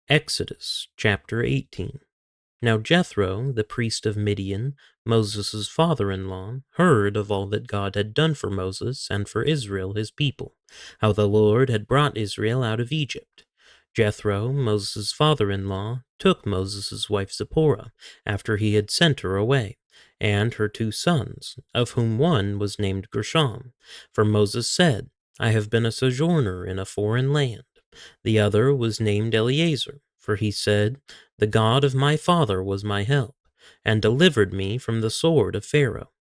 Exodus chapter 18. Now Jethro, the priest of Midian, Moses' father-in-law, heard of all that God had done for Moses and for Israel his people, how the Lord had brought Israel out of Egypt. Jethro, Moses' father-in-law, took Moses' wife Zipporah, after he had sent her away, and her 2 sons, of whom one was named Gershom. For Moses said, I have been a sojourner in a foreign land. The other was named Eleazar, for he said, The God of my father was my help, and delivered me from the sword of Pharaoh.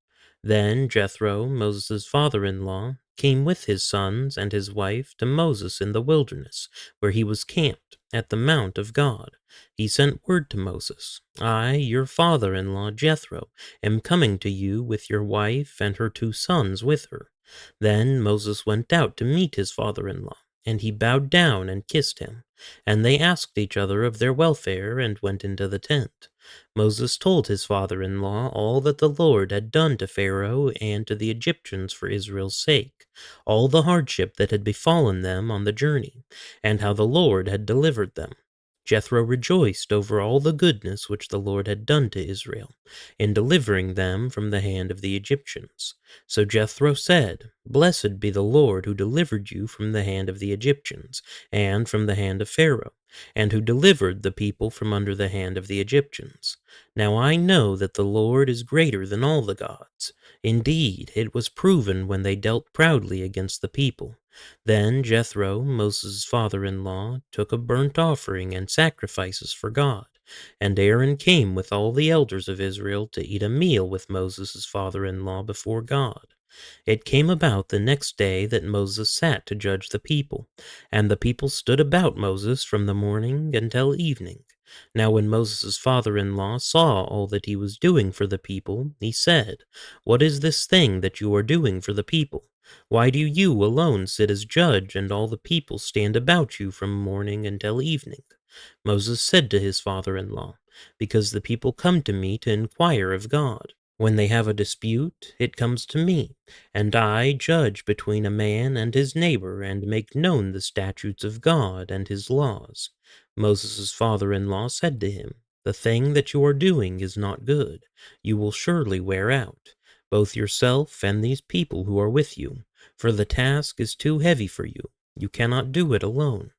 Then Jethro, Moses' father-in-law, came with his sons and his wife to Moses in the wilderness, where he was camped, at the mount of God. He sent word to Moses, I, your father-in-law Jethro, am coming to you with your wife and her 2 sons with her. Then Moses went out to meet his father-in-law, and he bowed down and kissed him. And they asked each other of their welfare, and went into the tent. Moses told his father-in-law all that the Lord had done to Pharaoh and to the Egyptians for Israel's sake, all the hardship that had befallen them on the journey, and how the Lord had delivered them. Jethro rejoiced over all the goodness which the Lord had done to Israel, in delivering them from the hand of the Egyptians. So Jethro said, Blessed be the Lord who delivered you from the hand of the Egyptians, and from the hand of Pharaoh, and who delivered the people from under the hand of the Egyptians. Now I know that the Lord is greater than all the gods. Indeed, it was proven when they dealt proudly against the people. Then Jethro, Moses' father-in-law, took a burnt offering and sacrifices for God. And Aaron came with all the elders of Israel to eat a meal with Moses' father-in-law before God. It came about the next day that Moses sat to judge the people, and the people stood about Moses from the morning until evening. Now when Moses' father-in-law saw all that he was doing for the people, he said, What is this thing that you are doing for the people? Why do you alone sit as judge, and all the people stand about you from morning until evening? Moses said to his father-in-law, Because the people come to me to inquire of God. When they have a dispute, it comes to me, and I judge between a man and his neighbor, and make known the statutes of God and his laws. Moses' father-in-law said to him, The thing that you are doing is not good. You will surely wear out, both yourself and these people who are with you, for the task is too heavy for you. You cannot do it alone.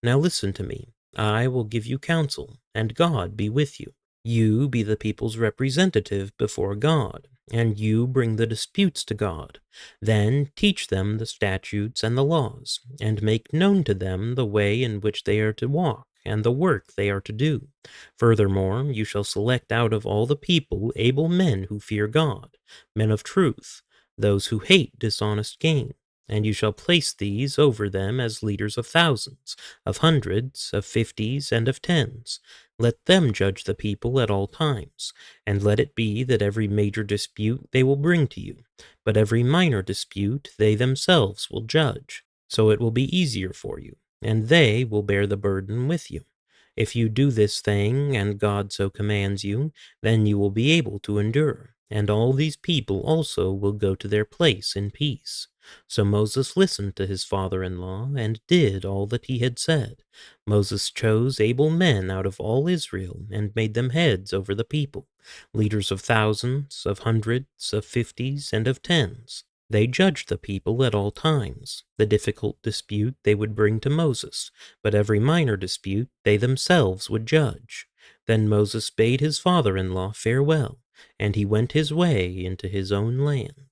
Now listen to me. I will give you counsel, and God be with you. You be the people's representative before God, and you bring the disputes to God. Then teach them the statutes and the laws, and make known to them the way in which they are to walk, and the work they are to do. Furthermore, you shall select out of all the people able men who fear God, men of truth, those who hate dishonest gain. And you shall place these over them as leaders of thousands, of hundreds, of 50s, and of 10s. Let them judge the people at all times, and let it be that every major dispute they will bring to you, but every minor dispute they themselves will judge. So it will be easier for you, and they will bear the burden with you. If you do this thing, and God so commands you, then you will be able to endure, and all these people also will go to their place in peace. So Moses listened to his father-in-law, and did all that he had said. Moses chose able men out of all Israel, and made them heads over the people, leaders of thousands, of hundreds, of 50s, and of 10s. They judged the people at all times. The difficult dispute they would bring to Moses, but every minor dispute they themselves would judge. Then Moses bade his father-in-law farewell, and he went his way into his own land.